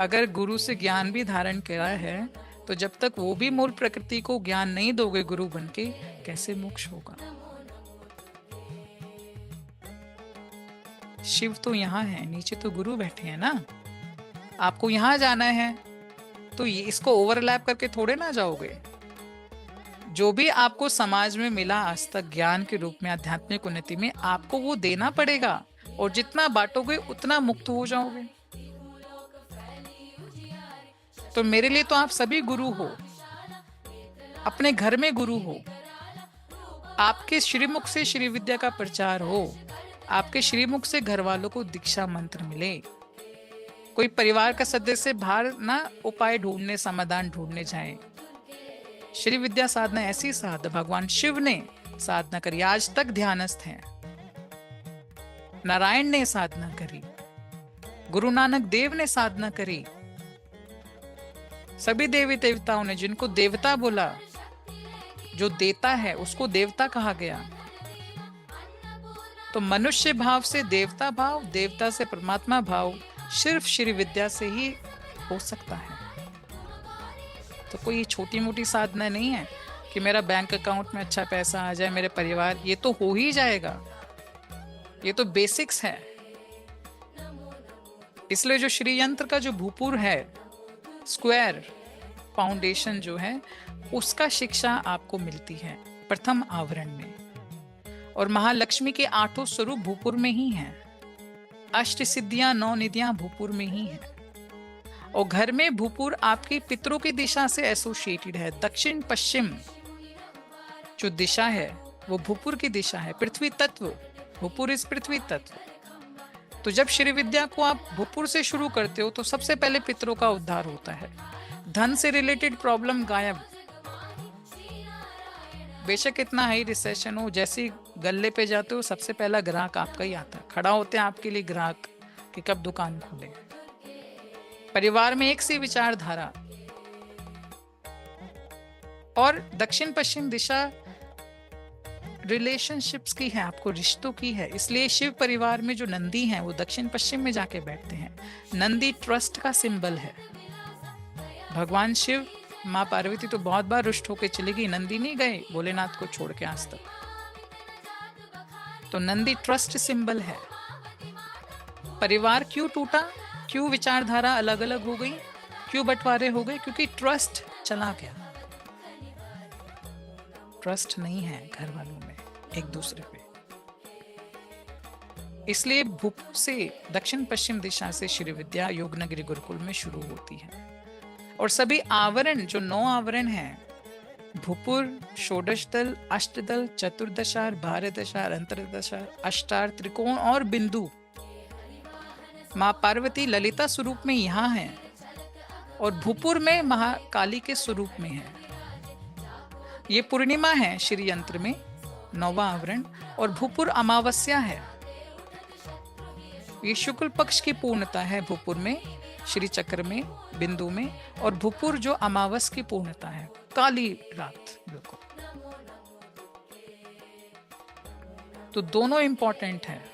अगर गुरु से ज्ञान भी धारण किया है, तो जब तक वो भी मूल प्रकृति को ज्ञान नहीं दोगे गुरु बनके, कैसे मोक्ष होगा? शिव तो यहाँ है, नीचे तो गुरु बैठे हैं ना। आपको यहाँ जाना है तो ये इसको ओवरलैप करके थोड़े ना जाओगे। जो भी आपको समाज में मिला आज तक ज्ञान के रूप में, आध्यात्मिक उन्नति में, आपको वो देना पड़ेगा, और जितना बांटोगे उतना मुक्त हो जाओगे। तो मेरे लिए तो आप सभी गुरु हो, अपने घर में गुरु हो। आपके श्रीमुख से श्री विद्या का प्रचार हो, आपके श्रीमुख से घर वालों को दीक्षा मंत्र मिले। कोई परिवार का सदस्य बाहर ना उपाय ढूंढने, समाधान ढूंढने जाए। श्री विद्या साधना ऐसी साधना भगवान शिव ने साधना करी, आज तक ध्यानस्थ हैं। नारायण ने साधना करी, गुरु नानक देव ने साधना करी, सभी देवी देवताओं ने, जिनको देवता बोला, जो देता है उसको देवता कहा गया। तो मनुष्य भाव से देवता भाव, देवता से परमात्मा भाव सिर्फ श्री विद्या से ही हो सकता है। तो कोई छोटी मोटी साधना नहीं है कि मेरा बैंक अकाउंट में अच्छा पैसा आ जाए, मेरे परिवार, ये तो हो ही जाएगा। ये तो बेसिक्स है। इसलिए जो श्री यंत्र का जो भूपुर है, स्क्वायर फाउंडेशन जो है, उसका शिक्षा आपको मिलती है प्रथम आवरण में। और महालक्ष्मी के 8 स्वरूप भूपुर में ही हैं। अष्ट सिद्धियां, 9 निधियां भूपुर में ही हैं। और घर में भूपुर आपके पितरों की दिशा से एसोसिएटेड है। दक्षिण पश्चिम जो दिशा है वो भूपुर की दिशा है। पृथ्वी तत्व, भूपुर इस पृथ्वी तत्व। तो जब श्री विद्या को आप भूपुर से शुरू करते हो तो सबसे पहले पितरों का उद्धार होता है। धन से रिलेटेड प्रॉब्लम गायब। बेशक इतना हाई रिसेशन हो, जैसे गल्ले पे जाते हो सबसे पहला ग्राहक आपका ही आता है। खड़ा होते हैं आपके लिए ग्राहक कि कब दुकान खोले। परिवार में एक सी विचारधारा। और दक्षिण पश्चिम दिशा रिलेशनशिप्स की है, आपको रिश्तों की है। इसलिए शिव परिवार में जो नंदी हैं वो दक्षिण पश्चिम में जाके बैठते हैं। नंदी ट्रस्ट का सिंबल है। भगवान शिव, माँ पार्वती तो बहुत बार रुष्ट होकर चली गई, नंदी नहीं गए भोलेनाथ को छोड़ के आज तक। तो नंदी ट्रस्ट सिंबल है। परिवार क्यों टूटा, क्यों विचारधारा अलग अलग हो गई, क्यों बंटवारे हो गए? क्योंकि ट्रस्ट चला गया। ट्रस्ट नहीं है घर वालों में एक दूसरे पे। इसलिए भूपुर से दक्षिण पश्चिम दिशा से श्री विद्या योगनगरी गुरुकुल में शुरू होती है। और सभी आवरण जो 9 आवरण हैं, भूपुर, षोडश दल, अष्टदल, चतुर्दशार, भारदशार, अंतरदशार, अष्टार, त्रिकोण और बिंदु, माँ पार्वती ललिता स्वरूप में यहाँ है और भूपुर में महाकाली के स्वरूप में है। ये पूर्णिमा है श्री यंत्र में, 9वां आवरण, और भूपुर अमावस्या है। ये शुक्ल पक्ष की पूर्णता है भूपुर में, श्री चक्र में, बिंदु में। और भूपुर जो अमावस की पूर्णता है, काली रात बिल्कुल। तो दोनों इंपॉर्टेंट है।